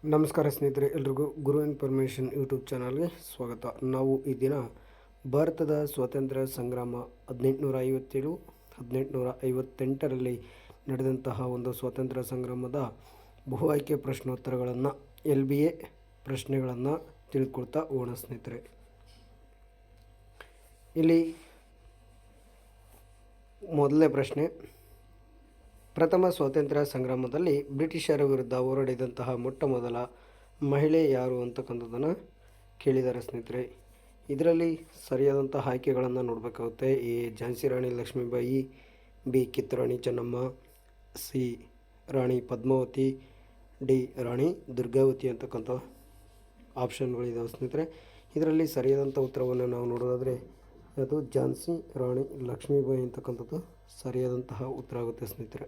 ನಮಸ್ಕಾರ ಸ್ನೇಹಿತರೆ, ಎಲ್ರಿಗೂ ಗುರು ಇನ್ಫಾರ್ಮೇಷನ್ ಯೂಟ್ಯೂಬ್ ಚಾನಲ್ಗೆ ಸ್ವಾಗತ. ನಾವು ಈ ದಿನ ಭಾರತದ ಸ್ವಾತಂತ್ರ್ಯ ಸಂಗ್ರಾಮ 1857 1858ರಲ್ಲಿ ನಡೆದಂತಹ ಒಂದು ಸ್ವಾತಂತ್ರ್ಯ ಸಂಗ್ರಾಮದ ಬಹು ಆಯ್ಕೆ ಪ್ರಶ್ನೋತ್ತರಗಳನ್ನು LBA ಪ್ರಶ್ನೆಗಳನ್ನು ತಿಳ್ಕೊಳ್ತಾ ಹೋಗೋಣ ಸ್ನೇಹಿತರೆ. ಇಲ್ಲಿ ಮೊದಲನೇ ಪ್ರಶ್ನೆ, ಪ್ರಥಮ ಸ್ವಾತಂತ್ರ್ಯ ಸಂಗ್ರಾಮದಲ್ಲಿ ಬ್ರಿಟಿಷರ ವಿರುದ್ಧ ಹೋರಾಡಿದಂತಹ ಮೊಟ್ಟ ಮೊದಲ ಮಹಿಳೆ ಯಾರು ಅಂತಕ್ಕಂಥದ್ದನ್ನು ಕೇಳಿದ್ದಾರೆ ಸ್ನೇಹಿತರೆ. ಇದರಲ್ಲಿ ಸರಿಯಾದಂಥ ಆಯ್ಕೆಗಳನ್ನು ನೋಡಬೇಕಾಗುತ್ತೆ. A Jhansi Rani Lakshmibai, B Kitturani Chennamma, C Rani Padmavati, D Rani Durgavati ಅಂತಕ್ಕಂಥ ಆಪ್ಷನ್ಗಳಿದ್ದಾವೆ ಸ್ನೇಹಿತರೆ. ಇದರಲ್ಲಿ ಸರಿಯಾದಂಥ ಉತ್ತರವನ್ನು ನಾವು ನೋಡೋದಾದರೆ ಅದು ಝಾನ್ಸಿ ರಾಣಿ ಲಕ್ಷ್ಮೀಬಾಯಿ ಅಂತಕ್ಕಂಥದ್ದು ಸರಿಯಾದಂತಹ ಉತ್ತರ ಆಗುತ್ತೆ ಸ್ನೇಹಿತರೆ.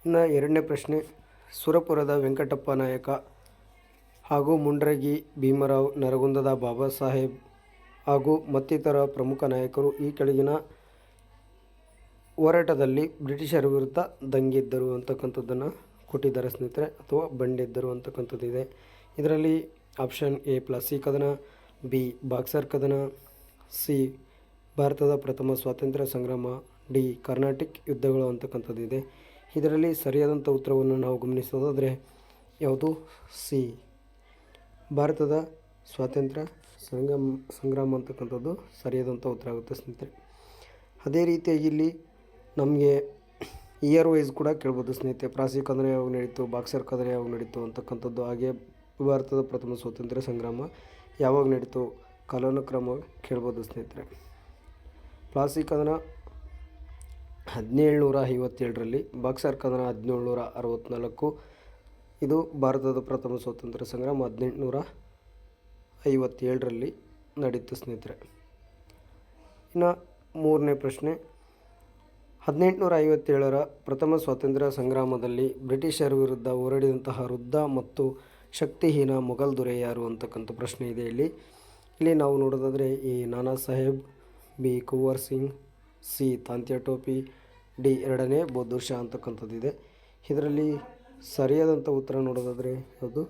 ಇನ್ನು ಎರಡನೇ ಪ್ರಶ್ನೆ, ಸುರಪುರದ ವೆಂಕಟಪ್ಪ ನಾಯಕ ಹಾಗೂ ಮುಂಡ್ರಗಿ ಭೀಮರಾವ್, ನರಗುಂದದ ಬಾಬಾ ಸಾಹೇಬ್ ಹಾಗೂ ಮತ್ತಿತರ ಪ್ರಮುಖ ನಾಯಕರು ಈ ಕೆಳಗಿನ ಹೋರಾಟದಲ್ಲಿ ಬ್ರಿಟಿಷರ ವಿರುದ್ಧ ದಂಗೆದ್ದರು ಅಂತಕ್ಕಂಥದ್ದನ್ನು ಕೊಟ್ಟಿದ್ದಾರೆ ಸ್ನೇಹಿತರೆ, ಅಥವಾ ಬಂಡೆದ್ದರು ಅಂತಕ್ಕಂಥದ್ದಿದೆ. ಇದರಲ್ಲಿ ಆಪ್ಷನ್ ಎ ಪ್ಲಾಸಿ ಕದನ, ಬಿ ಬಾಕ್ಸರ್ ಕದನ, ಸಿ ಭಾರತದ ಪ್ರಥಮ ಸ್ವಾತಂತ್ರ್ಯ ಸಂಗ್ರಾಮ, ಡಿ ಕರ್ನಾಟಿಕ್ ಯುದ್ಧಗಳು ಅಂತಕ್ಕಂಥದ್ದಿದೆ. ಇದರಲ್ಲಿ ಸರಿಯಾದಂಥ ಉತ್ತರವನ್ನು ನಾವು ಗಮನಿಸೋದಾದರೆ ಯಾವುದು ಸಿ ಭಾರತದ ಸ್ವಾತಂತ್ರ್ಯ ಸಂಗ್ರಾಮ ಅಂತಕ್ಕಂಥದ್ದು ಸರಿಯಾದಂಥ ಉತ್ತರ ಆಗುತ್ತೆ ಸ್ನೇಹಿತರೆ. ಅದೇ ರೀತಿಯಾಗಿ ಇಲ್ಲಿ ನಮಗೆ ಇಯರ್ ವೈಸ್ ಕೂಡ ಕೇಳ್ಬೋದು ಸ್ನೇಹಿತರೆ. ಪ್ಲಾಸಿ ಕದನ ಯಾವಾಗ ನಡೀತು, ಬಾಕ್ಸರ್ ಕದನ ಯಾವಾಗ ನಡೀತು ಅಂತಕ್ಕಂಥದ್ದು, ಹಾಗೆ ಭಾರತದ ಪ್ರಥಮ ಸ್ವಾತಂತ್ರ್ಯ ಸಂಗ್ರಾಮ ಯಾವಾಗ ನಡೀತು ಕಾಲಾನುಕ್ರಮ ಕೇಳ್ಬೋದು ಸ್ನೇಹಿತರೆ. ಪ್ಲಾಸಿ ಕದನ 1757ರಲ್ಲಿ, ಬಾಕ್ಸರ್ ಕದನ 1764. ಇದು ಭಾರತದ ಪ್ರಥಮ ಸ್ವಾತಂತ್ರ್ಯ ಸಂಗ್ರಾಮ 1857ರಲ್ಲಿ ನಡೀತು ಸ್ನೇಹಿತರೆ. ಇನ್ನು ಮೂರನೇ ಪ್ರಶ್ನೆ, 1857ರ ಪ್ರಥಮ ಸ್ವಾತಂತ್ರ್ಯ ಸಂಗ್ರಾಮದಲ್ಲಿ ಬ್ರಿಟಿಷರ ವಿರುದ್ಧ ಹೋರಾಡಿದಂತಹ ವೃದ್ಧ ಮತ್ತು ಶಕ್ತಿಹೀನ ಮೊಘಲ್ ದೊರೆ ಯಾರು ಅಂತಕ್ಕಂಥ ಪ್ರಶ್ನೆ ಇದೆ. ಇಲ್ಲಿ ನಾವು ನೋಡೋದಾದರೆ ಎ ನಾನಾ ಸಾಹೇಬ್, ಬಿ ಕುವರ್ ಸಿಂಗ್, ಸಿ ತಾಂತ್ಯಾ ಟೋಪಿ, ಡಿ ಎರಡನೇ ಬಹದ್ದೂರ್ ಶಾ ಅಂತಕ್ಕಂಥದ್ದಿದೆ. ಇದರಲ್ಲಿ ಸರಿಯಾದಂಥ ಉತ್ತರ ನೋಡೋದಾದರೆ ಅದು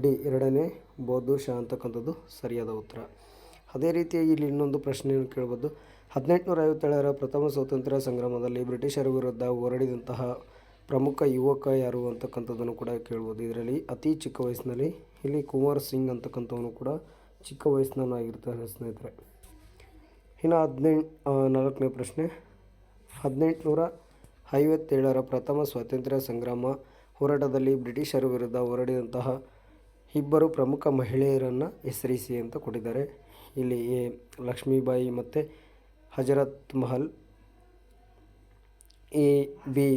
ಡಿ ಎರಡನೇ ಬಹದ್ದೂರ್ ಶಾ ಅಂತಕ್ಕಂಥದ್ದು ಸರಿಯಾದ ಉತ್ತರ. ಅದೇ ರೀತಿಯಾಗಿ ಇಲ್ಲಿ ಇನ್ನೊಂದು ಪ್ರಶ್ನೆಯನ್ನು ಕೇಳ್ಬೋದು. 1857ರ ಪ್ರಥಮ ಸ್ವಾತಂತ್ರ್ಯ ಸಂಗ್ರಾಮದಲ್ಲಿ ಬ್ರಿಟಿಷರ ವಿರುದ್ಧ ಹೋರಾಡಿದಂತಹ ಪ್ರಮುಖ ಯುವಕ ಯಾರು ಅಂತಕ್ಕಂಥದ್ದನ್ನು ಕೂಡ ಕೇಳ್ಬೋದು. ಇದರಲ್ಲಿ ಅತಿ ಚಿಕ್ಕ ವಯಸ್ಸಿನಲ್ಲಿ ಇಲ್ಲಿ ಕುವರ್ ಸಿಂಗ್ ಅಂತಕ್ಕಂಥವನು ಕೂಡ ಚಿಕ್ಕ ವಯಸ್ಸಿನವನಾಗಿರ್ತಾನೆ ಸ್ನೇಹಿತರೆ. ಇನ್ನು ನಾಲ್ಕನೇ ಪ್ರಶ್ನೆ, 1857ರ ಪ್ರಥಮ ಸ್ವಾತಂತ್ರ್ಯ ಸಂಗ್ರಾಮ ಹೋರಾಟದಲ್ಲಿ ಬ್ರಿಟಿಷರ ವಿರುದ್ಧ ಹೋರಾಡಿದಂತಹ ಇಬ್ಬರು ಪ್ರಮುಖ ಮಹಿಳೆಯರನ್ನು ಹೆಸರಿಸಿ ಅಂತ ಕೊಟ್ಟಿದ್ದಾರೆ. ಇಲ್ಲಿ ಎ ಲಕ್ಷ್ಮೀಬಾಯಿ ಮತ್ತು ಹಜರತ್ ಮಹಲ್, ಎ ಬಿ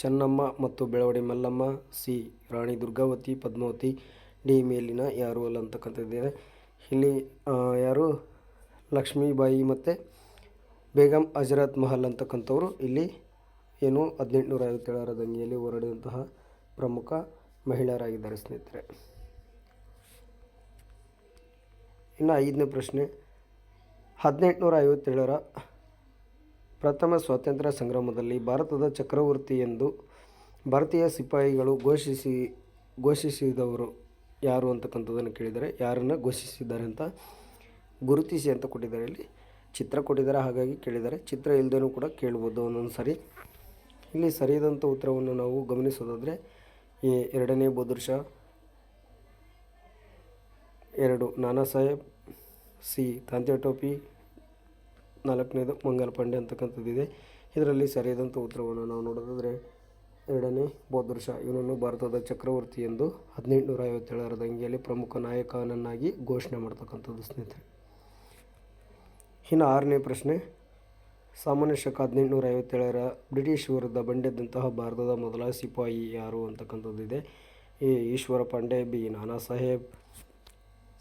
ಚೆನ್ನಮ್ಮ ಮತ್ತು ಬೆಳವಡಿ ಮಲ್ಲಮ್ಮ, ಸಿ ರಾಣಿ ದುರ್ಗಾವತಿ ಪದ್ಮಾವತಿ, ಡಿ ಮೇಲಿನ ಯಾರು ಅಲ್ಲ ಅಂತಕ್ಕಂಥದ್ದಿದೆ. ಇಲ್ಲಿ ಯಾರು ಲಕ್ಷ್ಮೀಬಾಯಿ ಮತ್ತು ಬೇಗಂ ಹಜರತ್ ಮಹಲ್ ಅಂತಕ್ಕಂಥವ್ರು ಇಲ್ಲಿ ಏನು 1857ರ ದಂಗೆಯಲ್ಲಿ ಹೋರಾಡಿದಂತಹ ಪ್ರಮುಖ ಮಹಿಳೆಯರಾಗಿದ್ದಾರೆ ಸ್ನೇಹಿತರೆ. ಇನ್ನು ಐದನೇ ಪ್ರಶ್ನೆ, 1857ರ ಪ್ರಥಮ ಸ್ವಾತಂತ್ರ್ಯ ಸಂಗ್ರಾಮದಲ್ಲಿ ಭಾರತದ ಚಕ್ರವರ್ತಿ ಎಂದು ಭಾರತೀಯ ಸಿಪಾಯಿಗಳು ಘೋಷಿಸಿದವರು ಯಾರು ಅಂತಕ್ಕಂಥದ್ದನ್ನು ಕೇಳಿದ್ದಾರೆ. ಯಾರನ್ನು ಘೋಷಿಸಿದ್ದಾರೆ ಅಂತ ಗುರುತಿಸಿ ಅಂತ ಕೊಟ್ಟಿದ್ದಾರೆ. ಇಲ್ಲಿ ಚಿತ್ರ ಕೊಟ್ಟಿದ್ದಾರೆ, ಹಾಗಾಗಿ ಕೇಳಿದ್ದಾರೆ. ಚಿತ್ರ ಇಲ್ಲದೇನೂ ಕೂಡ ಕೇಳ್ಬೋದು ಒಂದೊಂದು ಸಾರಿ. ಇಲ್ಲಿ ಸರಿಯಾದಂಥ ಉತ್ತರವನ್ನು ನಾವು ಗಮನಿಸೋದಾದರೆ ಎ ಎರಡನೇ ಬಹದ್ದೂರ್ ಶಾ, 2 ನಾನಾ ಸಾಹೇಬ್, ಸಿ ತಾಂತ್ಯಾ ಟೋಪಿ, 4ನೇದು ಮಂಗಲ್ ಪಾಂಡೆ ಅಂತಕ್ಕಂಥದ್ದಿದೆ. ಇದರಲ್ಲಿ ಸರಿಯಾದಂಥ ಉತ್ತರವನ್ನು ನಾವು ನೋಡೋದಾದರೆ ಎರಡನೇ ಬಹದ್ದೂರ್ ಶಾ, ಇವನನ್ನು ಭಾರತದ ಚಕ್ರವರ್ತಿ ಎಂದು 1857ರ ದಂಗೆಯಲ್ಲಿ ಪ್ರಮುಖ ನಾಯಕನನ್ನಾಗಿ ಘೋಷಣೆ ಮಾಡ್ತಕ್ಕಂಥದ್ದು ಸ್ನೇಹಿತರೆ. ಇನ್ನು ಆರನೇ ಪ್ರಶ್ನೆ, ಸಾಮಾನ್ಯ ಶಕ 1857ರ ಬ್ರಿಟಿಷ್ ವಿರುದ್ಧ ಬಂಡೆದ್ದಂತಹ ಭಾರತದ ಮೊದಲ ಸಿಪಾಯಿ ಯಾರು ಅಂತಕ್ಕಂಥದ್ದಿದೆ. ಎ ಈಶ್ವರ ಪಾಂಡೆ, ಬಿ ನಾನಾ ಸಾಹೇಬ್,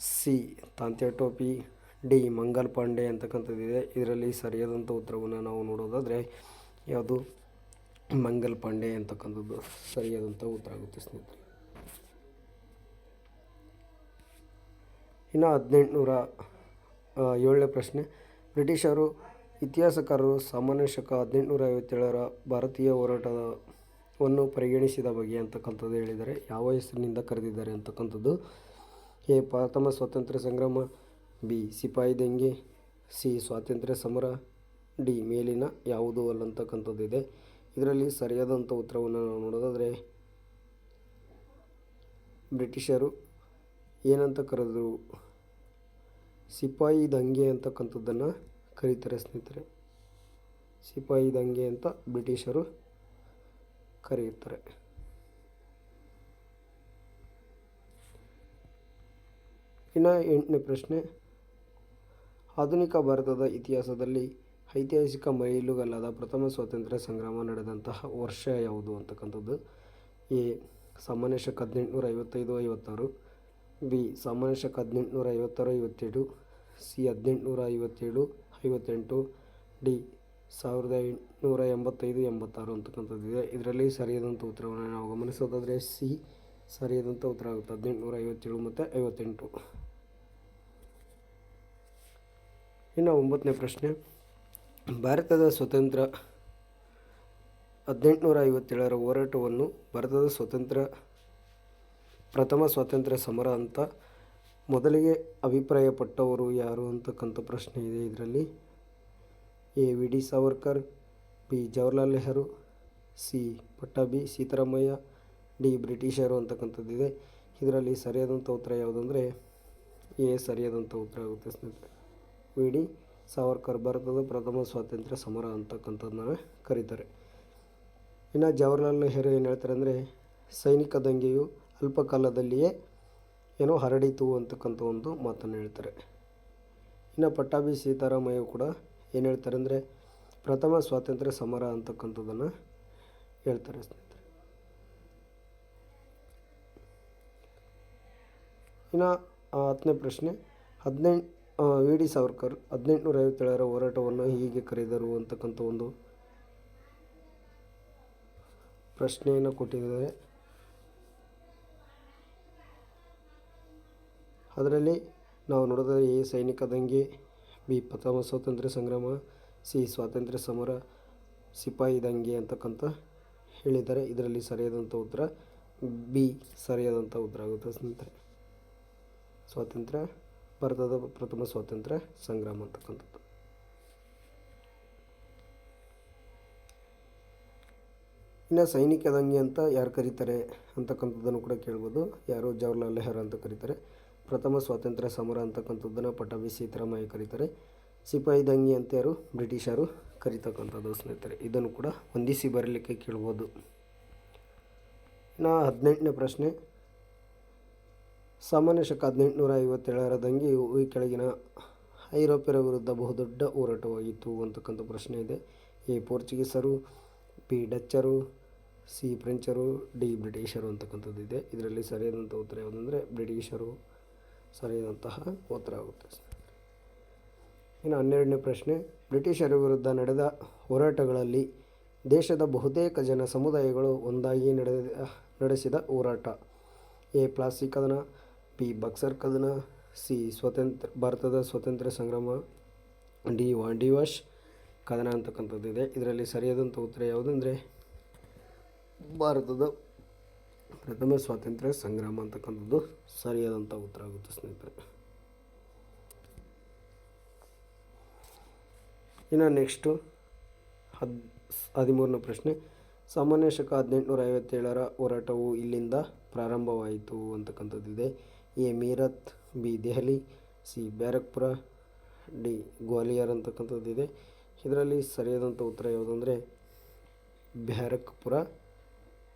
ಸಿ ತಾಂತ್ಯಾ ಟೋಪಿ, ಡಿ ಮಂಗಲ್ ಪಾಂಡೆ ಅಂತಕ್ಕಂಥದ್ದಿದೆ. ಇದರಲ್ಲಿ ಸರಿಯಾದಂಥ ಉತ್ತರವನ್ನು ನಾವು ನೋಡೋದಾದರೆ ಯಾವುದು ಮಂಗಲ್ ಪಾಂಡೆ ಅಂತಕ್ಕಂಥದ್ದು ಸರಿಯಾದಂಥ ಉತ್ತರ ಆಗುತ್ತೆ ಸ್ನೇಹಿತರೆ. ಇನ್ನು 1807ನೇ ಪ್ರಶ್ನೆ, ಬ್ರಿಟಿಷರು ಇತಿಹಾಸಕಾರರು ಸಾಮಾನ್ಯ ಶಕ 1857ರ ಭಾರತೀಯ ಹೋರಾಟವನ್ನು ಪರಿಗಣಿಸಿದ ಬಗೆ ಅಂತಕ್ಕಂಥದ್ದು ಹೇಳಿದ್ದಾರೆ. ಯಾವ ಹೆಸರಿನಿಂದ ಕರೆದಿದ್ದಾರೆ ಅಂತಕ್ಕಂಥದ್ದು: ಎ. ಪ್ರಥಮ ಸ್ವಾತಂತ್ರ್ಯ ಸಂಗ್ರಾಮ, ಬಿ. ಸಿಪಾಯಿ ದಂಗೆ, ಸಿ. ಸ್ವಾತಂತ್ರ್ಯ ಸಮರ, ಡಿ. ಮೇಲಿನ ಯಾವುದೂ ಅಲ್ಲ ಅಂತಕ್ಕಂಥದ್ದು ಇದೆ. ಇದರಲ್ಲಿ ಸರಿಯಾದಂಥ ಉತ್ತರವನ್ನು ನಾವು ನೋಡೋದಾದರೆ ಬ್ರಿಟಿಷರು ಏನಂತ ಕರೆದರು? ಸಿಪಾಯಿ ದಂಗೆ ಅಂತಕ್ಕಂಥದ್ದನ್ನು ಕರೀತಾರೆ ಸ್ನೇಹಿತರೆ. ಸಿಪಾಯಿ ದಂಗೆ ಅಂತ ಬ್ರಿಟಿಷರು ಕರೆಯುತ್ತಾರೆ. ಇನ್ನು 8ನೇ ಪ್ರಶ್ನೆ: ಆಧುನಿಕ ಭಾರತದ ಇತಿಹಾಸದಲ್ಲಿ ಐತಿಹಾಸಿಕ ಮೈಲುಗಲ್ಲಾದ ಪ್ರಥಮ ಸ್ವಾತಂತ್ರ್ಯ ಸಂಗ್ರಾಮ ನಡೆದಂತಹ ವರ್ಷ ಯಾವುದು ಅಂತಕ್ಕಂಥದ್ದು: ಎ. ಸಾಮಾನ್ಯ ಶಕ 1855-56, ಬಿ. ಸಾಮಾನ್ಯ ಶಕ 1856-57, ಸಿ. 1857-58, ಡಿ. 1885-86 ಅಂತಕ್ಕಂಥದ್ದಿದೆ. ಇದರಲ್ಲಿ ಸರಿಯಾದಂಥ ಉತ್ತರವನ್ನು ನಾವು ಗಮನಿಸೋದಾದರೆ ಸಿ ಸರಿಯಾದಂಥ ಉತ್ತರ ಆಗುತ್ತೆ. 1857 ಮತ್ತು 58. ಇನ್ನು 9ನೇ ಪ್ರಶ್ನೆ: ಭಾರತದ ಸ್ವಾತಂತ್ರ್ಯ 1857ರ ಹೋರಾಟವನ್ನು ಭಾರತದ ಪ್ರಥಮ ಸ್ವಾತಂತ್ರ್ಯ ಸಮರ ಅಂತ ಮೊದಲಿಗೆ ಅಭಿಪ್ರಾಯಪಟ್ಟವರು ಯಾರು ಅಂತಕ್ಕಂಥ ಪ್ರಶ್ನೆ ಇದೆ. ಇದರಲ್ಲಿ A. V. D. Savarkar, B. Jawaharlal Nehru, C. Pattabhi Sitaramayya, D. ಬ್ರಿಟಿಷರು ಅಂತಕ್ಕಂಥದ್ದಿದೆ. ಇದರಲ್ಲಿ ಸರಿಯಾದಂಥ ಉತ್ತರ ಯಾವುದಂದರೆ ಎ ಸರಿಯಾದಂಥ ಉತ್ತರ ಆಗುತ್ತೆ ಸ್ನೇಹಿತರೆ. ವಿ. ಡಿ. ಸಾವರ್ಕರ್ ಭಾರತದ ಪ್ರಥಮ ಸ್ವಾತಂತ್ರ್ಯ ಸಮರ ಅಂತಕ್ಕಂಥದ್ದನ್ನ ಕರೀತಾರೆ. ಇನ್ನು ಜವಾಹರ್ಲಾಲ್ ನೆಹರು ಏನು ಹೇಳ್ತಾರೆ ಅಂದರೆ ಸೈನಿಕ ದಂಗೆಯು ಅಲ್ಪ ಕಾಲದಲ್ಲಿಯೇ ಹರಡಿತು ಅಂತಕ್ಕಂಥ ಒಂದು ಮಾತನ್ನು ಹೇಳ್ತಾರೆ. ಇನ್ನು ಪಟ್ಟಾಭಿ ಸೀತಾರಾಮಯ್ಯ ಕೂಡ ಏನು ಹೇಳ್ತಾರೆ ಅಂದರೆ ಪ್ರಥಮ ಸ್ವಾತಂತ್ರ್ಯ ಸಮರ ಅಂತಕ್ಕಂಥದ್ದನ್ನು ಹೇಳ್ತಾರೆ ಸ್ನೇಹಿತರೆ. ಇನ್ನು 10ನೇ ಪ್ರಶ್ನೆ: ವಿ. ಡಿ. ಸಾವರ್ಕರ್ 1857ರ ಹೋರಾಟವನ್ನು ಹೀಗೆ ಕರೆದರು ಅಂತಕ್ಕಂಥ ಒಂದು ಪ್ರಶ್ನೆಯನ್ನು ಕೊಟ್ಟಿದ್ದಾರೆ. ಅದರಲ್ಲಿ ನಾವು ನೋಡೋದಾದರೆ ಎ. ಸೈನಿಕ ದಂಗೆ, ಬಿ. ಪ್ರಥಮ ಸ್ವಾತಂತ್ರ್ಯ ಸಂಗ್ರಾಮ, ಸಿ. ಸ್ವಾತಂತ್ರ್ಯ ಸಮರ, ಸಿಪಾಯಿ ದಂಗೆ ಅಂತಕ್ಕಂಥ ಹೇಳಿದ್ದಾರೆ. ಇದರಲ್ಲಿ ಸರಿಯಾದಂಥ ಉತ್ತರ ಬಿ ಸರಿಯಾದಂಥ ಉತ್ತರ ಆಗುತ್ತೆ ಸ್ನೇಹಿತರೆ. ಭಾರತದ ಪ್ರಥಮ ಸ್ವಾತಂತ್ರ್ಯ ಸಂಗ್ರಾಮ ಅಂತಕ್ಕಂಥದ್ದು. ಇನ್ನು ಸೈನಿಕ ದಂಗೆ ಅಂತ ಯಾರು ಕರೀತಾರೆ ಅಂತಕ್ಕಂಥದ್ದನ್ನು ಕೂಡ ಕೇಳ್ಬೋದು. ಯಾರು? ಜವಾಹರ್ಲಾಲ್ ನೆಹರು ಅಂತ ಕರೀತಾರೆ. ಪ್ರಥಮ ಸ್ವಾತಂತ್ರ್ಯ ಸಮರ ಅಂತಕ್ಕಂಥದ್ದನ್ನು ಪಟ್ಟಾಭಿ ಸೀತಾರಾಮಯ್ಯ ಕರೀತಾರೆ. ಸಿಪಾಯಿ ದಂಗೆ ಅಂತ ಯಾರು? ಬ್ರಿಟಿಷರು ಕರೀತಕ್ಕಂಥದ್ದು ಸ್ನೇಹಿತರೆ. ಇದನ್ನು ಕೂಡ ಹೊಂದಿಸಿ ಬರಲಿಕ್ಕೆ ಕೇಳ್ಬೋದು. ಇನ್ನು 18ನೇ ಪ್ರಶ್ನೆ: ಸಾಮಾನ್ಯ ಶಕ 1857ರ ದಂಗೆಯು ಈ ಕೆಳಗಿನ ಐರೋಪ್ಯರ ವಿರುದ್ಧ ಬಹುದೊಡ್ಡ ಹೋರಾಟವಾಗಿತ್ತು ಅಂತಕ್ಕಂಥ ಪ್ರಶ್ನೆ ಇದೆ. ಎ. ಪೋರ್ಚುಗೀಸರು, ಬಿ. ಡಚ್ಚರು, ಸಿ. ಫ್ರೆಂಚರು, ಡಿ. ಬ್ರಿಟಿಷರು ಅಂತಕ್ಕಂಥದ್ದು ಇದೆ. ಇದರಲ್ಲಿ ಸರಿಯಾದಂಥ ಉತ್ತರ ಯಾವುದಂದರೆ ಬ್ರಿಟಿಷರು ಸರಿಯಾದಂತಹ ಉತ್ತರ ಆಗುತ್ತೆ. ಇನ್ನು 12ನೇ ಪ್ರಶ್ನೆ: ಬ್ರಿಟಿಷರ ವಿರುದ್ಧ ನಡೆದ ಹೋರಾಟಗಳಲ್ಲಿ ದೇಶದ ಬಹುತೇಕ ಜನ ಸಮುದಾಯಗಳು ಒಂದಾಗಿ ನಡೆಸಿದ ಹೋರಾಟ: ಎ. ಪ್ಲಾಸಿ ಕದನ, ಬಿ. ಬಕ್ಸರ್ ಕದನ, ಸಿ. ಭಾರತದ ಸ್ವಾತಂತ್ರ್ಯ ಸಂಗ್ರಾಮ, ಡಿ. ವಾಂಡಿವಾಶ್ ಕದನ ಅಂತಕ್ಕಂಥದ್ದಿದೆ. ಇದರಲ್ಲಿ ಸರಿಯಾದಂಥ ಉತ್ತರ ಯಾವುದಂದರೆ ಭಾರತದ ಪ್ರಥಮ ಸ್ವಾತಂತ್ರ್ಯ ಸಂಗ್ರಾಮ ಅಂತಕ್ಕಂಥದ್ದು ಸರಿಯಾದಂಥ ಉತ್ತರ ಆಗುತ್ತೆ ಸ್ನೇಹಿತರೆ. ಇನ್ನು ನೆಕ್ಸ್ಟು 13ನೇ ಪ್ರಶ್ನೆ: ಸಾಮಾನ್ಯ ಶಕ 1857ರ ಹೋರಾಟವು ಇಲ್ಲಿಂದ ಪ್ರಾರಂಭವಾಯಿತು ಅಂತಕ್ಕಂಥದ್ದಿದೆ. A. Meerut, B. Delhi, C. Barrackpore, D. Gwalior ಅಂತಕ್ಕಂಥದ್ದಿದೆ. ಇದರಲ್ಲಿ ಸರಿಯಾದಂಥ ಉತ್ತರ ಯಾವುದಂದರೆ ಬ್ಯಾರಕ್ಪುರ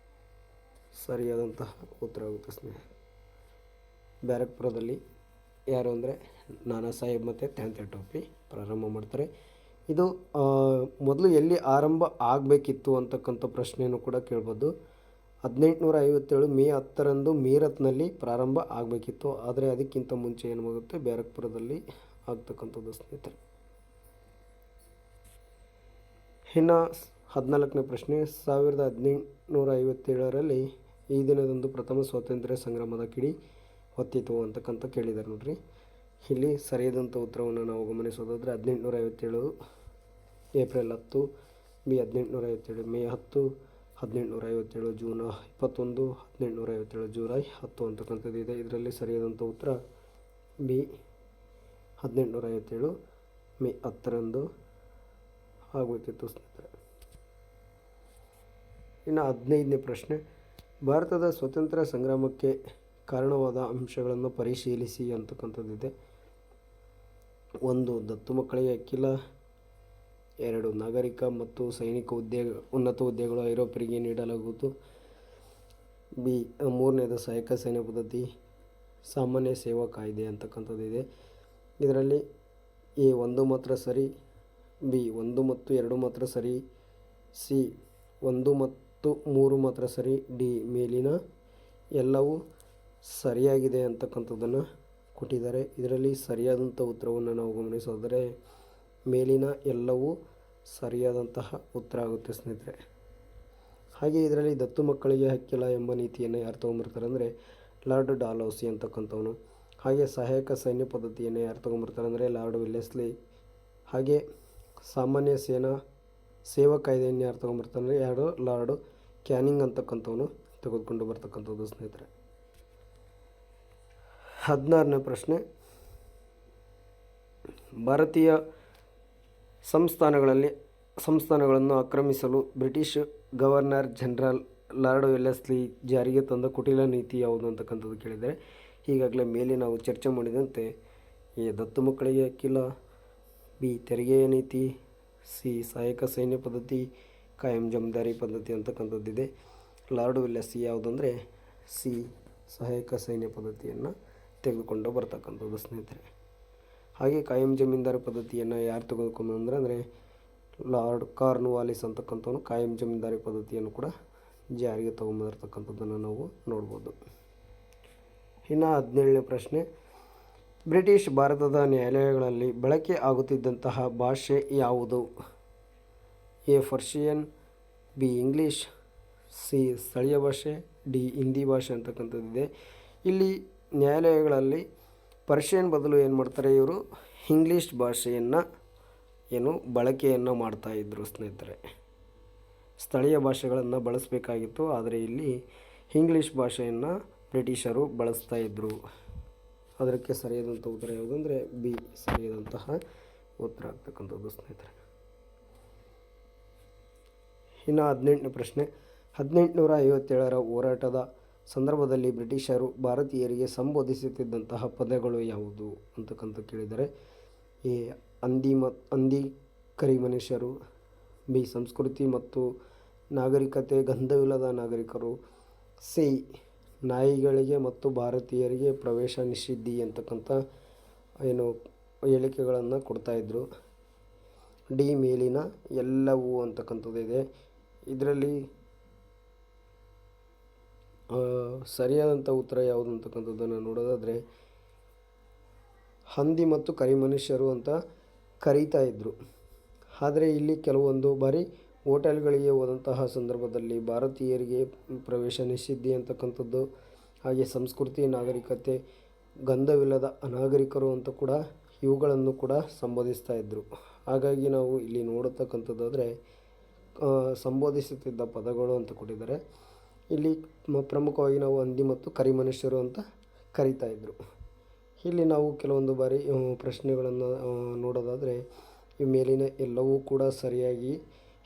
ಸರಿಯಾದಂತಹ ಉತ್ತರ ಆಗುತ್ತೆ ಸ್ನೇಹಿತರೆ. ಬ್ಯಾರಕ್ಪುರದಲ್ಲಿ ಯಾರು ಅಂದರೆ ನಾನಾ ಸಾಹೇಬ್ ಮತ್ತು ತಾತ್ಯಾ ಟೋಪಿ ಪ್ರಾರಂಭ ಮಾಡ್ತಾರೆ. ಇದು ಮೊದಲು ಎಲ್ಲಿ ಆರಂಭ ಆಗಬೇಕಿತ್ತು ಅಂತಕ್ಕಂಥ ಪ್ರಶ್ನೆಯನ್ನು ಕೂಡ ಕೇಳ್ಬೋದು. 1857 ಮೇ 10ರಂದು ಮೀರತ್ನಲ್ಲಿ ಪ್ರಾರಂಭ ಆಗಬೇಕಿತ್ತು. ಆದರೆ ಅದಕ್ಕಿಂತ ಮುಂಚೆ ಏನಾಗುತ್ತೆ ಬ್ಯಾರಕ್ಪುರದಲ್ಲಿ ಆಗ್ತಕ್ಕಂಥದ್ದು ಸ್ನೇಹಿತರೆ. ಇನ್ನು 14ನೇ ಪ್ರಶ್ನೆ: 1857ರಲ್ಲಿ ಈ ದಿನದಂದು ಪ್ರಥಮ ಸ್ವಾತಂತ್ರ್ಯ ಸಂಗ್ರಾಮದ ಕಿಡಿ ಹೊತ್ತಿತು ಅಂತಕ್ಕಂಥ ಕೇಳಿದ್ದಾರೆ ನೋಡ್ರಿ. ಇಲ್ಲಿ ಸರಿಯಾದಂಥ ಉತ್ತರವನ್ನು ನಾವು ಗಮನಿಸೋದಾದರೆ 1857 April 10, B 1857 May 10, 1857 June 21, 1857 July 10 ಅಂತಕ್ಕಂಥದ್ದು ಇದೆ. ಇದರಲ್ಲಿ ಸರಿಯಾದಂಥ ಉತ್ತರ ಬಿ 1857 ಮೇ 10ರಂದು ಆಗಬೇಕಿತ್ತು ಸ್ನೇಹಿತರೆ. ಇನ್ನು 15ನೇ ಪ್ರಶ್ನೆ, ಭಾರತದ ಸ್ವಾತಂತ್ರ್ಯ ಸಂಗ್ರಾಮಕ್ಕೆ ಕಾರಣವಾದ ಅಂಶಗಳನ್ನು ಪರಿಶೀಲಿಸಿ ಅಂತಕ್ಕಂಥದ್ದಿದೆ. 1. ದತ್ತು ಮಕ್ಕಳಿಗೆ ಹಕ್ಕಿಲ್ಲ. 2. ನಾಗರಿಕ ಮತ್ತು ಸೈನಿಕ ಉನ್ನತ ಹುದ್ದೆಗಳು ಐರೋಪ್ಯರಿಗೆ ನೀಡಲಾಗುವುದು. ಬಿ 3ನೇದು ಸಹಾಯಕ ಸೈನ್ಯ ಪದ್ಧತಿ, ಸಾಮಾನ್ಯ ಸೇವಾ ಕಾಯ್ದೆ ಅಂತಕ್ಕಂಥದ್ದಿದೆ. ಇದರಲ್ಲಿ ಎ 1 ಮಾತ್ರ ಸರಿ, ಬಿ 1 ಮತ್ತು 2 ಮಾತ್ರ ಸರಿ, ಸಿ 1 ಮತ್ತು 3 ಮಾತ್ರ ಸರಿ, ಡಿ ಮೇಲಿನ ಎಲ್ಲವೂ ಸರಿಯಾಗಿದೆ ಅಂತಕ್ಕಂಥದ್ದನ್ನು ಕೊಟ್ಟಿದ್ದಾರೆ. ಇದರಲ್ಲಿ ಸರಿಯಾದಂಥ ಉತ್ತರವನ್ನು ನಾವು ಗಮನಿಸೋದರೆ ಮೇಲಿನ ಎಲ್ಲವೂ ಸರಿಯಾದಂತಹ ಉತ್ತರ ಆಗುತ್ತೆ ಸ್ನೇಹಿತರೆ. ಹಾಗೆ ಇದರಲ್ಲಿ ದತ್ತು ಮಕ್ಕಳಿಗೆ ಹಕ್ಕಿಲ್ಲ ಎಂಬ ನೀತಿಯನ್ನು ಯಾರು ತೊಗೊಂಬರ್ತಾರೆ ಅಂದರೆ ಲಾರ್ಡ್ ಡಾಲ್ಹೌಸಿ ಅಂತಕ್ಕಂಥವನು. ಹಾಗೆ ಸಹಾಯಕ ಸೈನ್ಯ ಪದ್ಧತಿಯನ್ನು ಯಾರು ತೊಗೊಂಬರ್ತಾರೆ ಅಂದರೆ ಲಾರ್ಡ್ ವಿಲ್ಲೆಸ್ಲಿ. ಹಾಗೆ ಸಾಮಾನ್ಯ ಸೇವಾ ಕಾಯ್ದೆಯನ್ನು ಯಾರು ತೊಗೊಂಬರ್ತಾರೆ ಅಂದರೆ ಯಾರು ಲಾರ್ಡ್ ಕ್ಯಾನಿಂಗ್ ಅಂತಕ್ಕಂಥವನು ತೆಗೆದುಕೊಂಡು ಬರ್ತಕ್ಕಂಥದ್ದು ಸ್ನೇಹಿತರೆ. 16ನೇ ಪ್ರಶ್ನೆ, ಭಾರತೀಯ ಸಂಸ್ಥಾನಗಳನ್ನು ಆಕ್ರಮಿಸಲು British governor general Lord Wellesley ಜಾರಿಗೆ ತಂದ ಕುಟಿಲ ನೀತಿ ಯಾವುದು ಅಂತಕ್ಕಂಥದ್ದು ಕೇಳಿದರೆ, ಈಗಾಗಲೇ ಮೇಲೆ ನಾವು ಚರ್ಚೆ ಮಾಡಿದಂತೆ ಎ ದತ್ತು ಮಕ್ಕಳಿಗೆ ಹಕ್ಕಿಲ್ಲ, ಬಿ ತೆರಿಗೆಯ ನೀತಿ, ಸಿ ಸಹಾಯಕ ಸೈನ್ಯ ಪದ್ಧತಿ, ಕಾಯಂ ಜಮೀನ್ದಾರಿ ಪದ್ಧತಿ ಅಂತಕ್ಕಂಥದ್ದಿದೆ. ಲಾರ್ಡ್ ವೆಲ್ಲೆಸ್ಲಿ ಯಾವುದಂದರೆ ಸಿ ಸಹಾಯಕ ಸೈನ್ಯ ಪದ್ಧತಿಯನ್ನು ತೆಗೆದುಕೊಂಡು ಬರ್ತಕ್ಕಂಥದ್ದು ಸ್ನೇಹಿತರೆ. ಹಾಗೆ ಕಾಯಂ ಜಮೀನ್ದಾರಿ ಪದ್ಧತಿಯನ್ನು ಯಾರು ತೆಗೆದುಕೊಂಡ್ಬಂದ್ರೆ ಅಂದರೆ ಲಾರ್ಡ್ ಕಾರ್ನ್ವಾಲಿಸ್ ಅಂತಕ್ಕಂಥವನು ಕಾಯಂ ಜಮೀನ್ದಾರಿ ಪದ್ಧತಿಯನ್ನು ಕೂಡ ಜಾರಿಗೆ ತೊಗೊಂಬಂದಿರ್ತಕ್ಕಂಥದ್ದನ್ನು ನಾವು ನೋಡ್ಬೋದು. ಇನ್ನು 17ನೇ ಪ್ರಶ್ನೆ, ಬ್ರಿಟಿಷ್ ಭಾರತದ ನ್ಯಾಯಾಲಯಗಳಲ್ಲಿ ಬಳಕೆ ಆಗುತ್ತಿದ್ದಂತಹ ಭಾಷೆ ಯಾವುದು? A Persian, B English, C ಸ್ಥಳೀಯ ಭಾಷೆ, ಡಿ ಹಿಂದಿ ಭಾಷೆ ಅಂತಕ್ಕಂಥದ್ದಿದೆ. ಇಲ್ಲಿ ನ್ಯಾಯಾಲಯಗಳಲ್ಲಿ ಪರ್ಷಿಯನ್ ಬದಲು ಏನು ಮಾಡ್ತಾರೆ, ಇವರು ಇಂಗ್ಲೀಷ್ ಭಾಷೆಯನ್ನು ಬಳಕೆಯನ್ನು ಮಾಡ್ತಾಯಿದ್ರು ಸ್ನೇಹಿತರೆ. ಸ್ಥಳೀಯ ಭಾಷೆಗಳನ್ನು ಬಳಸಬೇಕಾಗಿತ್ತು, ಆದರೆ ಇಲ್ಲಿ ಇಂಗ್ಲೀಷ್ ಭಾಷೆಯನ್ನು ಬ್ರಿಟಿಷರು ಬಳಸ್ತಾ ಇದ್ದರು. ಅದಕ್ಕೆ ಸರಿಯಾದಂಥ ಉತ್ತರ ಯಾವುದಂದರೆ ಬಿ ಸರಿಯಾದಂತಹ ಉತ್ತರ ಆಗ್ತಕ್ಕಂಥದ್ದು ಸ್ನೇಹಿತರೆ. ಇನ್ನು 18ನೇ ಪ್ರಶ್ನೆ, 1857ರ ಹೋರಾಟದ ಸಂದರ್ಭದಲ್ಲಿ ಬ್ರಿಟಿಷರು ಭಾರತೀಯರಿಗೆ ಸಂಬೋಧಿಸುತ್ತಿದ್ದಂತಹ ಪದಗಳು ಯಾವುದು ಅಂತಕ್ಕಂಥ ಕೇಳಿದರೆ, ಎ ಹಂದಿ ಕರಿ ಮನುಷ್ಯರು, ಬಿ ಸಂಸ್ಕೃತಿ ಮತ್ತು ನಾಗರಿಕತೆ ಗಂಧವಿಲ್ಲದ ನಾಗರಿಕರು, ಸಿ ನಾಯಿಗಳಿಗೆ ಮತ್ತು ಭಾರತೀಯರಿಗೆ ಪ್ರವೇಶ ನಿಷಿದ್ಧಿ ಅಂತಕ್ಕಂಥ ಹೇಳಿಕೆಗಳನ್ನು ಕೊಡ್ತಾಯಿದ್ರು. ಡಿ ಮೇಲಿನ ಎಲ್ಲವೂ ಅಂತಕ್ಕಂಥದ್ದಿದೆ. ಇದರಲ್ಲಿ ಸರಿಯಾದಂಥ ಉತ್ತರ ಯಾವುದು ಅಂತಕ್ಕಂಥದ್ದನ್ನು ನೋಡೋದಾದರೆ ಹಂದಿ ಮತ್ತು ಕರಿ ಮನುಷ್ಯರು ಅಂತ ಕರೀತಾ ಇದ್ದರು. ಆದರೆ ಇಲ್ಲಿ ಕೆಲವೊಂದು ಬಾರಿ ಹೋಟೆಲ್ಗಳಿಗೆ ಹೋದಂತಹ ಸಂದರ್ಭದಲ್ಲಿ ಭಾರತೀಯರಿಗೆ ಪ್ರವೇಶ ನಿಷಿದ್ಧಿ ಅಂತಕ್ಕಂಥದ್ದು, ಹಾಗೆ ಸಂಸ್ಕೃತಿ ನಾಗರಿಕತೆ ಗಂಧವಿಲ್ಲದ ಅನಾಗರಿಕರು ಅಂತ ಕೂಡ ಇವುಗಳನ್ನು ಕೂಡ ಸಂಬೋಧಿಸ್ತಾ ಇದ್ದರು. ಹಾಗಾಗಿ ನಾವು ಇಲ್ಲಿ ನೋಡತಕ್ಕಂಥದ್ದಾದರೆ ಸಂಬೋಧಿಸುತ್ತಿದ್ದ ಪದಗಳು ಅಂತ ಕೊಟ್ಟಿದ್ದಾರೆ. ಇಲ್ಲಿ ಪ್ರಮುಖವಾಗಿ ನಾವು ಹಂದಿ ಮತ್ತು ಕರಿ ಮನುಷ್ಯರು ಅಂತ ಕರೀತಾ ಇದ್ದರು. ಇಲ್ಲಿ ನಾವು ಕೆಲವೊಂದು ಬಾರಿ ಪ್ರಶ್ನೆಗಳನ್ನು ನೋಡೋದಾದರೆ ಈ ಮೇಲಿನ ಎಲ್ಲವೂ ಕೂಡ ಸರಿಯಾಗಿ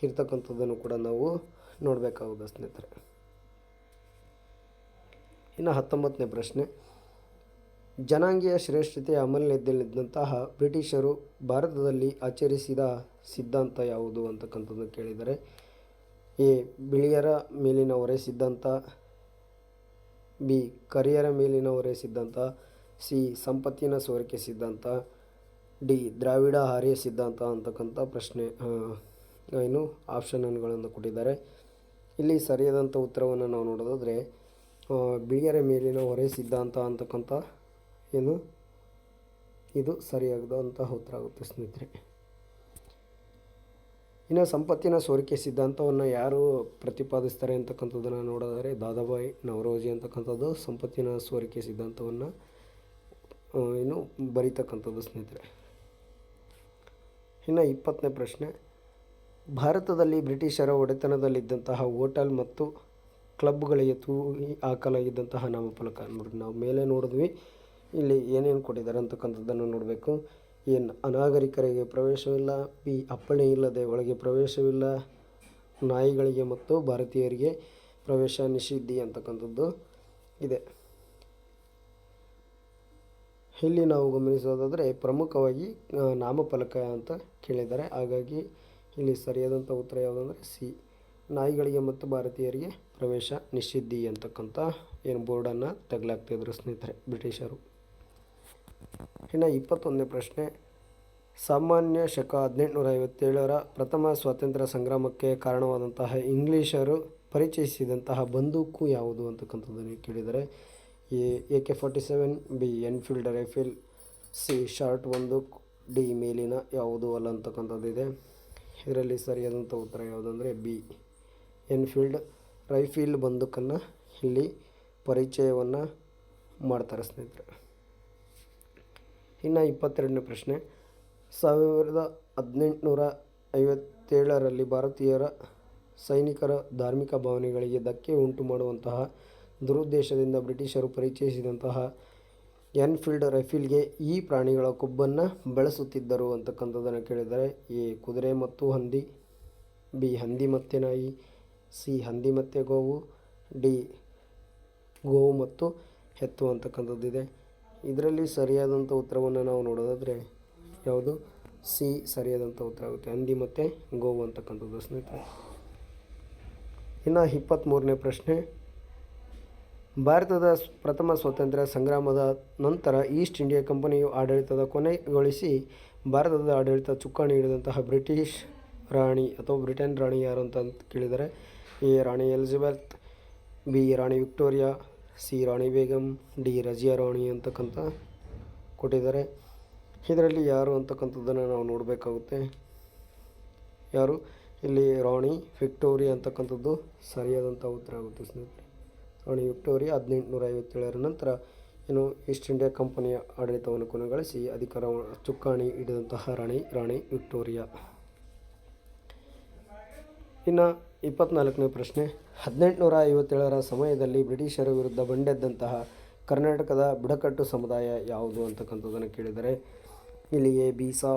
ಇರ್ತಕ್ಕಂಥದ್ದನ್ನು ಕೂಡ ನಾವು ನೋಡಬೇಕಾಗುತ್ತೆ ಸ್ನೇಹಿತರೆ. ಇನ್ನು 19ನೇ ಪ್ರಶ್ನೆ, ಜನಾಂಗೀಯ ಶ್ರೇಷ್ಠತೆ ಅಮಲಿನಲ್ಲಿದ್ದಂತಹ ಬ್ರಿಟಿಷರು ಭಾರತದಲ್ಲಿ ಆಚರಿಸಿದ ಸಿದ್ಧಾಂತ ಯಾವುದು ಅಂತಕ್ಕಂಥದ್ದು ಕೇಳಿದರೆ, ಎ ಬಿಳಿಯರ ಮೇಲಿನ ಹೊರೆ ಸಿದ್ಧಾಂತ, ಬಿ ಕರಿಯರ ಮೇಲಿನ ಹೊರೆ ಸಿದ್ಧಾಂತ, ಸಿ ಸಂಪತ್ತಿನ ಸೋರಿಕೆ ಸಿದ್ಧಾಂತ, ಡಿ ದ್ರಾವಿಡ ಆರ್ಯ ಸಿದ್ಧಾಂತ ಅಂತಕ್ಕಂಥ ಪ್ರಶ್ನೆ ಆಪ್ಷನ್ಗಳನ್ನು ಕೊಟ್ಟಿದ್ದಾರೆ. ಇಲ್ಲಿ ಸರಿಯಾದಂಥ ಉತ್ತರವನ್ನು ನಾವು ನೋಡೋದಾದರೆ ಬಿಳಿಯರ ಮೇಲಿನ ಹೊರೆ ಸಿದ್ಧಾಂತ ಅಂತಕ್ಕಂಥ ಇದು ಸರಿಯಾದಂತಹ ಉತ್ತರ ಆಗುತ್ತೆ ಸ್ನೇಹಿತರೆ. ಇನ್ನು ಸಂಪತ್ತಿನ ಸೋರಿಕೆ ಸಿದ್ಧಾಂತವನ್ನು ಯಾರು ಪ್ರತಿಪಾದಿಸ್ತಾರೆ ಅಂತಕ್ಕಂಥದ್ದನ್ನು ನೋಡೋದಾದರೆ ದಾದಾಬಾಯಿ ನವರೋಜಿ ಅಂತಕ್ಕಂಥದ್ದು ಸಂಪತ್ತಿನ ಸೋರಿಕೆ ಸಿದ್ಧಾಂತವನ್ನು ಬರೀತಕ್ಕಂಥದ್ದು ಸ್ನೇಹಿತರೆ. ಇನ್ನು 20ನೇ ಪ್ರಶ್ನೆ, ಭಾರತದಲ್ಲಿ ಬ್ರಿಟಿಷರ ಒಡೆತನದಲ್ಲಿದ್ದಂತಹ ಹೋಟೆಲ್ ಮತ್ತು ಕ್ಲಬ್ಗಳಿಗೆ ತೂಗಿ ಹಾಕಲಾಗಿದ್ದಂತಹ ನಾಮಫಲಕ ನೋಡಿ. ನಾವು ಮೇಲೆ ನೋಡಿದ್ವಿ, ಇಲ್ಲಿ ಏನೇನು ಕೊಟ್ಟಿದ್ದಾರೆ ಅಂತಕ್ಕಂಥದ್ದನ್ನು ನೋಡಬೇಕು. ಅನಾಗರಿಕರಿಗೆ ಪ್ರವೇಶವಿಲ್ಲ, ಬಿ ಅಪ್ಪಣೆ ಇಲ್ಲದೆ ಒಳಗೆ ಪ್ರವೇಶವಿಲ್ಲ, ನಾಯಿಗಳಿಗೆ ಮತ್ತು ಭಾರತೀಯರಿಗೆ ಪ್ರವೇಶ ನಿಷಿದ್ಧಿ ಅಂತಕ್ಕಂಥದ್ದು ಇದೆ. ಇಲ್ಲಿ ನಾವು ಗಮನಿಸೋದಾದರೆ ಪ್ರಮುಖವಾಗಿ ನಾಮಫಲಕ ಅಂತ ಕೇಳಿದ್ದಾರೆ. ಹಾಗಾಗಿ ಇಲ್ಲಿ ಸರಿಯಾದಂಥ ಉತ್ತರ ಯಾವುದಂದರೆ ಸಿ, ನಾಯಿಗಳಿಗೆ ಮತ್ತು ಭಾರತೀಯರಿಗೆ ಪ್ರವೇಶ ನಿಷಿದ್ಧಿ ಅಂತಕ್ಕಂಥ ಏನು ಬೋರ್ಡನ್ನು ತಗಲಾಗ್ತಿದ್ರು ಸ್ನೇಹಿತರೆ ಬ್ರಿಟಿಷರು. ಇನ್ನು 21ನೇ ಪ್ರಶ್ನೆ, ಸಾಮಾನ್ಯ ಶಕ 1857 ಪ್ರಥಮ ಸ್ವಾತಂತ್ರ್ಯ ಸಂಗ್ರಾಮಕ್ಕೆ ಕಾರಣವಾದಂತಹ ಇಂಗ್ಲೀಷರು ಪರಿಚಯಿಸಿದಂತಹ ಬಂದೂಕು ಯಾವುದು ಅಂತಕ್ಕಂಥದ್ದನ್ನು ಕೇಳಿದರೆ AK-47, B Enfield rifle, C short ಬಂದೂಕ್, ಡಿ ಮೇಲಿನ ಯಾವುದು ಅಲ್ಲ ಅಂತಕ್ಕಂಥದ್ದಿದೆ. ಇದರಲ್ಲಿ ಸರಿಯಾದಂಥ ಉತ್ತರ ಯಾವುದಂದರೆ ಬಿ ಎನ್ಫೀಲ್ಡ್ ರೈಫಲ್ ಬಂದೂಕನ್ನು ಇಲ್ಲಿ ಪರಿಚಯವನ್ನು ಮಾಡ್ತಾರೆ ಸ್ನೇಹಿತರೆ. ಇನ್ನು 22ನೇ ಪ್ರಶ್ನೆ, 1857 ಭಾರತೀಯರ ಸೈನಿಕರ ಧಾರ್ಮಿಕ ಭಾವನೆಗಳಿಗೆ ಧಕ್ಕೆ ಉಂಟು ಮಾಡುವಂತಹ ದುರುದ್ದೇಶದಿಂದ ಬ್ರಿಟಿಷರು ಪರಿಚಯಿಸಿದಂತಹ ಎನ್ಫೀಲ್ಡ್ ರೈಫಲ್ಗೆ ಈ ಪ್ರಾಣಿಗಳ ಕೊಬ್ಬನ್ನು ಬಳಸುತ್ತಿದ್ದರು ಅಂತಕ್ಕಂಥದ್ದನ್ನು ಕೇಳಿದರೆ ಎ ಕುದುರೆ ಮತ್ತು ಹಂದಿ, ಬಿ ಹಂದಿ ಮತ್ತು ನಾಯಿ, ಸಿ ಹಂದಿ ಮತ್ತು ಗೋವು, ಡಿ ಗೋವು ಮತ್ತು ಎತ್ತು ಅಂತಕ್ಕಂಥದ್ದಿದೆ. ಇದರಲ್ಲಿ ಸರಿಯಾದಂಥ ಉತ್ತರವನ್ನು ನಾವು ನೋಡೋದಾದರೆ ಯಾವುದು ಸಿ ಸರಿಯಾದಂಥ ಉತ್ತರ ಆಗುತ್ತೆ, ಹಂದಿ ಮತ್ತು ಗೋವು ಅಂತಕ್ಕಂಥದ್ದು ಸ್ನೇಹಿತರೆ. ಇನ್ನು 23ನೇ ಪ್ರಶ್ನೆ, ಭಾರತದ ಪ್ರಥಮ ಸ್ವಾತಂತ್ರ್ಯ ಸಂಗ್ರಾಮದ ನಂತರ ಈಸ್ಟ್ ಇಂಡಿಯಾ ಕಂಪನಿಯು ಆಡಳಿತದ ಕೊನೆಗೊಳಿಸಿ ಭಾರತದ ಆಡಳಿತ ಚುಕ್ಕಾಣಿ ಹಿಡಿದಂತಹ ಬ್ರಿಟಿಷ್ ರಾಣಿ ಅಥವಾ ಬ್ರಿಟನ್ ರಾಣಿ ಯಾರು ಅಂತ ಕೇಳಿದರೆ A Rani Elizabeth, B Rani Victoria, C Rani Begum, D Razia Rani ಅಂತಕ್ಕಂಥ ಕೊಟ್ಟಿದ್ದಾರೆ. ಇದರಲ್ಲಿ ಯಾರು ಅಂತಕ್ಕಂಥದ್ದನ್ನು ನಾವು ನೋಡಬೇಕಾಗುತ್ತೆ. ಯಾರು ಇಲ್ಲಿ ರಾಣಿ ವಿಕ್ಟೋರಿಯಾ ಅಂತಕ್ಕಂಥದ್ದು ಸರಿಯಾದಂಥ ಉತ್ತರ ಆಗುತ್ತೆ ಸ್ನೇಹಿತರೆ. ರಾಣಿ ವಿಕ್ಟೋರಿಯಾ 1857 ನಂತರ ಏನು ಈಸ್ಟ್ ಇಂಡಿಯಾ ಕಂಪನಿಯ ಆಡಳಿತವನ್ನು ಕೊನೆಗೊಳಿಸಿ ಅಧಿಕಾರ ಚುಕ್ಕಾಣಿ ಹಿಡಿದಂತಹ ರಾಣಿ ವಿಕ್ಟೋರಿಯಾ. ಇನ್ನು 24ನೇ ಪ್ರಶ್ನೆ, 1857 ಸಮಯದಲ್ಲಿ ಬ್ರಿಟಿಷರ ವಿರುದ್ಧ ಬಂಡೆದ್ದಂತಹ ಕರ್ನಾಟಕದ ಬುಡಕಟ್ಟು ಸಮುದಾಯ ಯಾವುದು ಅಂತಕ್ಕಂಥದ್ದನ್ನು ಕೇಳಿದರೆ ಇಲ್ಲಿ ಎ ಬೀಸಾ,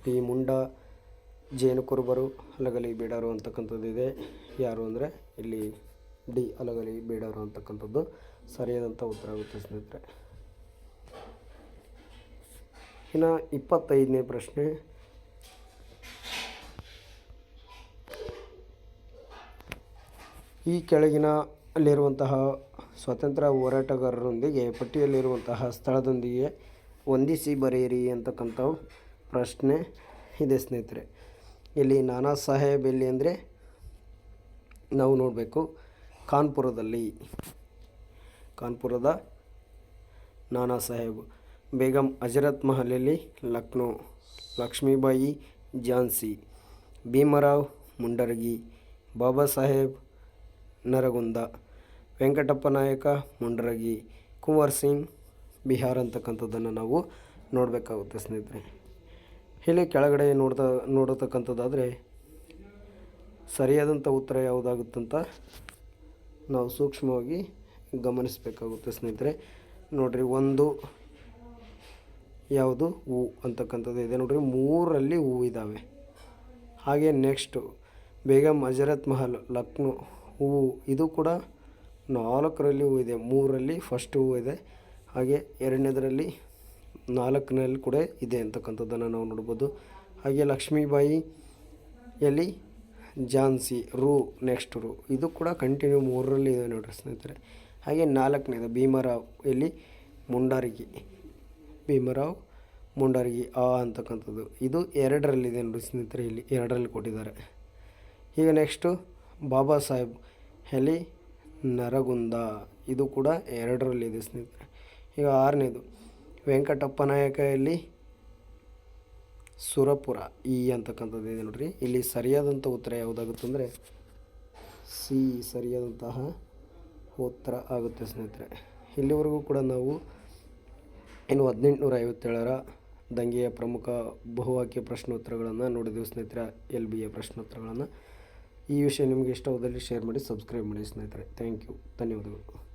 ಬಿ ಮುಂಡ, ಜೇನು ಕುರುಬರು, ಹಲಗಲಿ ಬೇಡರು ಅಂತಕ್ಕಂಥದ್ದಿದೆ. ಯಾರು ಅಂದರೆ ಇಲ್ಲಿ ಡಿ ಹಲಗಲಿ ಬೇಡರು ಅಂತಕ್ಕಂಥದ್ದು ಸರಿಯಾದಂಥ ಉತ್ತರ ಆಗುತ್ತೆ ಸ್ನೇಹಿತರೆ. ಇನ್ನು 25ನೇ ಪ್ರಶ್ನೆ, ಈ ಕೆಳಗಿನಲ್ಲಿರುವಂತಹ ಸ್ವಾತಂತ್ರ್ಯ ಹೋರಾಟಗಾರರೊಂದಿಗೆ ಪಟ್ಟಿಯಲ್ಲಿರುವಂತಹ ಸ್ಥಳದೊಂದಿಗೆ ಹೊಂದಿಸಿ ಬರೆಯಿರಿ ಅಂತಕ್ಕಂಥ ಪ್ರಶ್ನೆ ಇದೆ ಸ್ನೇಹಿತರೆ. ಇಲ್ಲಿ ನಾನಾ ಸಾಹೇಬ್ ಎಲ್ಲಿ ಅಂದರೆ ನಾವು ನೋಡಬೇಕು ಕಾನ್ಪುರದ ನಾನಾ ಸಾಹೇಬ್, ಬೇಗಂ ಹಜರತ್ ಮಹಲಲ್ಲಿ ಲಕ್ನೋ, ಲಕ್ಷ್ಮೀಬಾಯಿ ಝಾನ್ಸಿ, ಭೀಮರಾವ್ ಮುಂಡರಗಿ, ಬಾಬಾ ಸಾಹೇಬ್ ನರಗುಂದ, ವೆಂಕಟಪ್ಪ ನಾಯಕ ಮುಂಡರಗಿ, ಕುಂವರ್ ಸಿಂಗ್ ಬಿಹಾರ್ ಅಂತಕ್ಕಂಥದ್ದನ್ನು ನಾವು ನೋಡಬೇಕಾಗುತ್ತೆ ಸ್ನೇಹಿತರೆ. ಇಲ್ಲಿ ಕೆಳಗಡೆ ನೋಡತಕ್ಕಂಥದ್ದಾದರೆ ಸರಿಯಾದಂಥ ಉತ್ತರ ಯಾವುದಾಗುತ್ತಂತ ನಾವು ಸೂಕ್ಷ್ಮವಾಗಿ ಗಮನಿಸಬೇಕಾಗುತ್ತೆ ಸ್ನೇಹಿತರೆ. ನೋಡಿರಿ, ಒಂದು ಯಾವುದು ಹೂ ಅಂತಕ್ಕಂಥದ್ದು ಇದೆ ನೋಡಿರಿ, 3ರಲ್ಲಿ ಹೂ ಇದ್ದಾವೆ. ಹಾಗೆ ನೆಕ್ಸ್ಟು ಬೇಗಂ ಹಜರತ್ ಮಹಲ್ ಲಕ್ನೋ ಹೂವು, ಇದು ಕೂಡ 4ರಲ್ಲಿ ಹೂ ಇದೆ, 3ರಲ್ಲಿ ಫಸ್ಟ್ ಹೂ ಇದೆ, ಹಾಗೆ 2ನೇದರಲ್ಲಿ 4ನಲ್ಲಿ ಕೂಡ ಇದೆ ಅಂತಕ್ಕಂಥದ್ದನ್ನು ನಾವು ನೋಡ್ಬೋದು. ಹಾಗೆ ಲಕ್ಷ್ಮೀಬಾಯಿ ಎಲ್ಲಿ ಝಾನ್ಸಿ ರೂ, ನೆಕ್ಸ್ಟ್ ರೂ, ಇದು ಕೂಡ ಕಂಟಿನ್ಯೂ 3ರಲ್ಲಿ ಇದೆ ನೋಡಿರಿ ಸ್ನೇಹಿತರೆ. ಹಾಗೆ 4ನೇದು ಭೀಮರಾವ್ ಎಲ್ಲಿ ಭೀಮರಾವ್ ಮುಂಡರಗಿ ಅಂತಕ್ಕಂಥದ್ದು ಇದು 2ರಲ್ಲಿದೆ ನೋಡಿ ಸ್ನೇಹಿತರೆ, ಇಲ್ಲಿ 2ರಲ್ಲಿ ಕೊಟ್ಟಿದ್ದಾರೆ. ಈಗ ನೆಕ್ಸ್ಟು ಬಾಬಾ ಸಾಹೇಬ್ ಎಲ್ಲಿ ನರಗುಂದ, ಇದು ಕೂಡ 2ರಲ್ಲಿದೆ ಸ್ನೇಹಿತರೆ. ಈಗ 6ನೇದು ವೆಂಕಟಪ್ಪ ನಾಯಕ ಎಲ್ಲಿ ಸುರಪುರ ಅಂತಕ್ಕಂಥದ್ದು ಇದೆ ನೋಡ್ರಿ. ಇಲ್ಲಿ ಸರಿಯಾದಂಥ ಉತ್ತರ ಯಾವುದಾಗುತ್ತೆ ಅಂದರೆ ಸಿ ಸರಿಯಾದಂತಹ ಉತ್ತರ ಆಗುತ್ತೆ ಸ್ನೇಹಿತರೆ. ಇಲ್ಲಿವರೆಗೂ ಕೂಡ ನಾವು ಇನ್ನು 1857 ದಂಗೆಯ ಪ್ರಮುಖ ಬಹುವಾಕ್ಯ ಪ್ರಶ್ನೋತ್ತರಗಳನ್ನು ನೋಡಿದೆವು ಸ್ನೇಹಿತರೆ. LBಯ ಪ್ರಶ್ನೋತ್ತರಗಳನ್ನು. ಈ ವಿಷಯ ನಿಮಗೆ ಇಷ್ಟವಾದಲ್ಲಿ ಶೇರ್ ಮಾಡಿ, ಸಬ್ಸ್ಕ್ರೈಬ್ ಮಾಡಿ ಸ್ನೇಹಿತರೆ. ಥ್ಯಾಂಕ್ ಯು, ಧನ್ಯವಾದಗಳು.